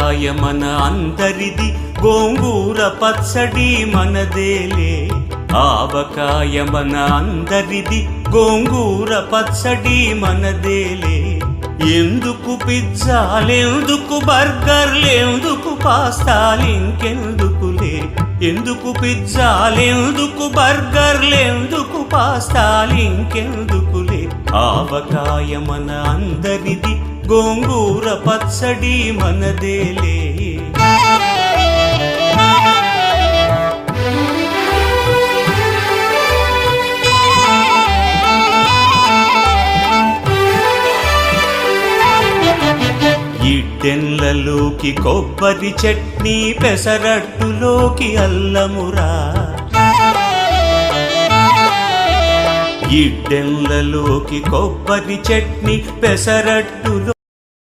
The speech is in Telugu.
ఆవకాయ మన అందరిది, గోంగూర పచ్చడి మనదేలే. ఆవకాయ మన అందరిది, గోంగూర పచ్చడి మనదేలే. ఎందుకు పిజ్జాలెందుకు బర్గర్లెందుకు పాస్తాలింకెందుకులే. ఎందుకు పిజ్జాలెందుకు బర్గర్లెందుకు పాస్తాలింకెందుకులే. ఆవకాయ మన అందరిది, గోంగూర పచ్చడి మనదేలే. ఇడ్డెన్లలోకి కొబ్బరి చట్నీ, పెసరట్టులోకి అల్లమురా. ఇడ్డెన్లలోకి కొబ్బరి చట్నీ, పెసరట్టులో